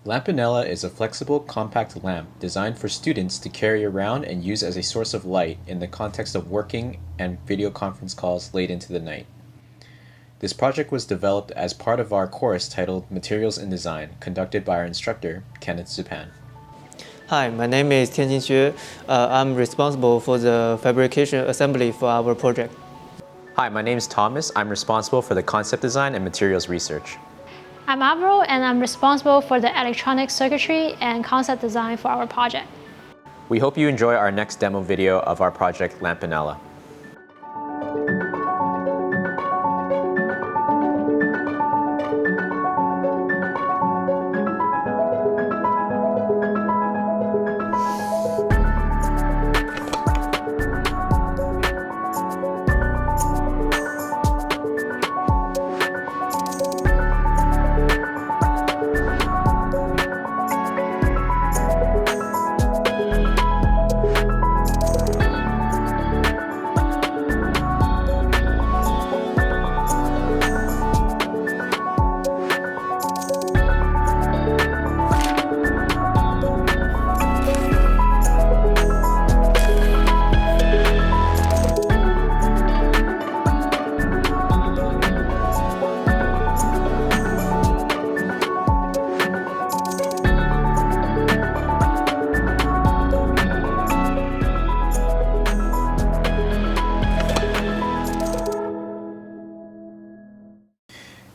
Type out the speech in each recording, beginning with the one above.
Lampanella is a flexible, compact lamp designed for students to carry around and use as a source of light in the context of working and video conference calls late into the night. This project was developed as part of our course titled Materials in Design, conducted by our instructor, Kenneth Zupan. Hi, my name is Tianxin. I'm responsible for the fabrication assembly for our project. Hi, my name is Thomas. I'm responsible for the concept design and materials research. I'm Avril, and I'm responsible for the electronic circuitry and concept design for our project. We hope you enjoy our next demo video of our project, Lampanella.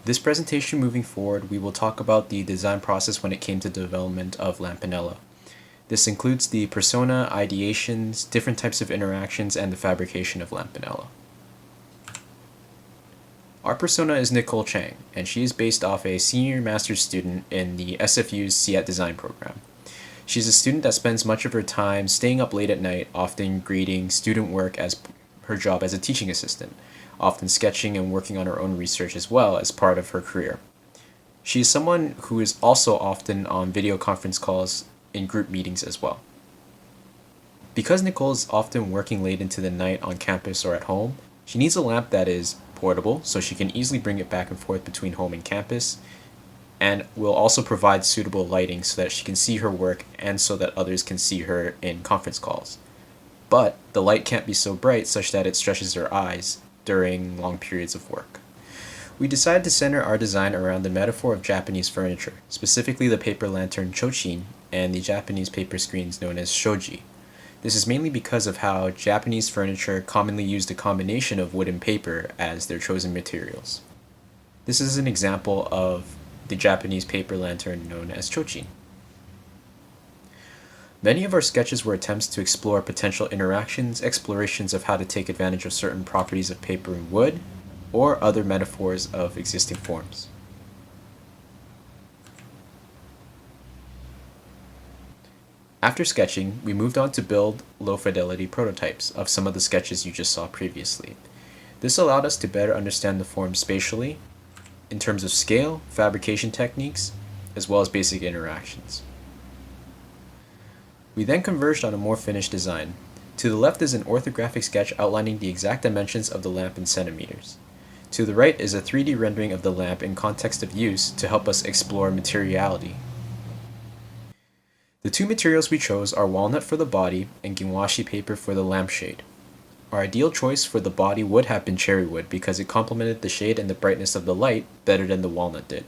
This presentation moving forward, we will talk about the design process when it came to development of Lampanella. This includes the persona, ideations, different types of interactions, and the fabrication of Lampanella. Our persona is Nicole Chang, and she is based off a senior master's student in the SFU's SIAT design program. She's a student that spends much of her time staying up late at night, often grading student work as her job as a teaching assistant, often sketching and working on her own research as well as part of her career. She is someone who is also often on video conference calls in group meetings as well. Because Nicole is often working late into the night on campus or at home, she needs a lamp that is portable so she can easily bring it back and forth between home and campus, and will also provide suitable lighting so that she can see her work and so that others can see her in conference calls. But the light can't be so bright such that it stresses her eyes during long periods of work. We decided to center our design around the metaphor of Japanese furniture, specifically the paper lantern chochin and the Japanese paper screens known as shoji. This is mainly because of how Japanese furniture commonly used a combination of wood and paper as their chosen materials. This is an example of the Japanese paper lantern known as chochin. Many of our sketches were attempts to explore potential interactions, explorations of how to take advantage of certain properties of paper and wood, or other metaphors of existing forms. After sketching, we moved on to build low-fidelity prototypes of some of the sketches you just saw previously. This allowed us to better understand the form spatially, in terms of scale, fabrication techniques, as well as basic interactions. We then converged on a more finished design. To the left is an orthographic sketch outlining the exact dimensions of the lamp in centimeters. To the right is a 3D rendering of the lamp in context of use to help us explore materiality. The two materials we chose are walnut for the body and ginwashi paper for the lampshade. Our ideal choice for the body would have been cherry wood because it complemented the shade and the brightness of the light better than the walnut did.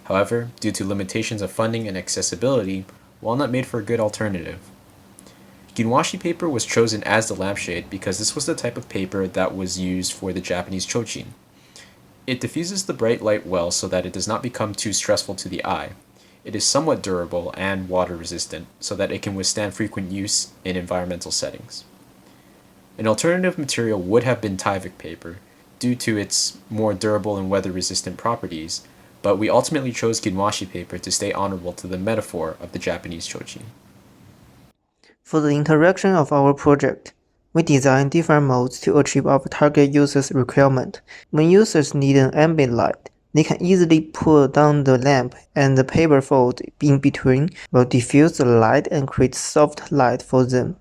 However, due to limitations of funding and accessibility, walnut made for a good alternative. Ginwashi paper was chosen as the lampshade because this was the type of paper that was used for the Japanese chochin. It diffuses the bright light well so that it does not become too stressful to the eye. It is somewhat durable and water resistant so that it can withstand frequent use in environmental settings. An alternative material would have been Tyvek paper due to its more durable and weather resistant properties, but we ultimately chose ginwashi paper to stay honorable to the metaphor of the Japanese chochin. For the interaction of our project, we designed different modes to achieve our target users' requirement. When users need an ambient light, they can easily pull down the lamp and the paper fold in between will diffuse the light and create soft light for them.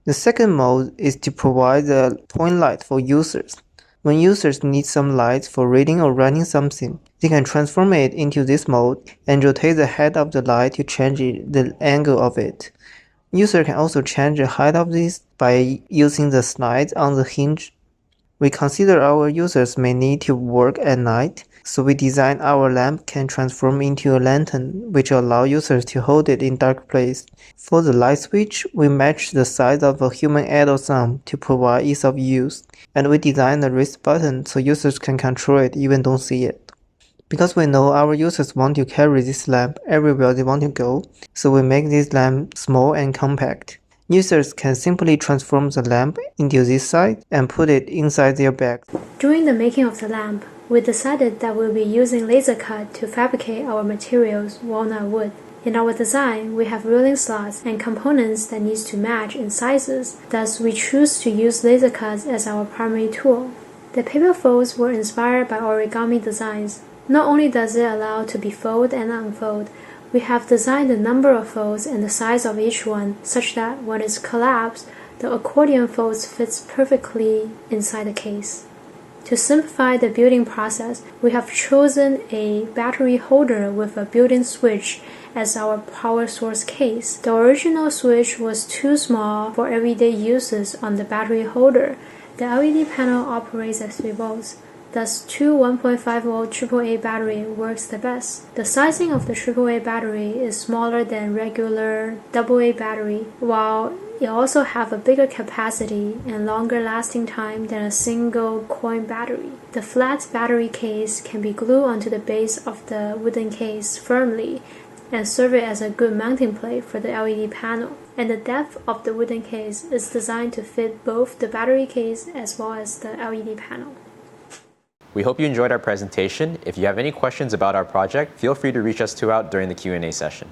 The second mode is to provide a point light for users. When users need some light for reading or writing something, They can transform it into this mode and rotate the head of the light to change the angle of it. User can also change the height of this by using the slides on the hinge. We consider our users may need to work at night, so we design our lamp can transform into a lantern, which allow users to hold it in dark place. For the light switch, we match the size of a human adult thumb to provide ease of use, and we design the wrist button so users can control it even don't see it. Because we know our users want to carry this lamp everywhere they want to go, so we make this lamp small and compact. Users can simply transform the lamp into this size and put it inside their bag. During the making of the lamp, we decided that we'll be using laser cut to fabricate our materials, walnut wood. In our design, we have rolling slots and components that needs to match in sizes, thus we choose to use laser cuts as our primary tool. The paper folds were inspired by origami designs. Not only does it allow to be fold and unfold, we have designed the number of folds and the size of each one such that when it's collapsed, the accordion folds fits perfectly inside the case. To simplify the building process, we have chosen a battery holder with a built-in switch as our power source case. The original switch was too small for everyday uses on the battery holder. The LED panel operates at 3 volts. Thus, two 1.5-volt AAA battery works the best. The sizing of the AAA battery is smaller than regular AA battery, while it also have a bigger capacity and longer lasting time than a single coin battery. The flat battery case can be glued onto the base of the wooden case firmly and serve it as a good mounting plate for the LED panel. And the depth of the wooden case is designed to fit both the battery case as well as the LED panel. We hope you enjoyed our presentation. If you have any questions about our project, feel free to reach us throughout during the Q&A session.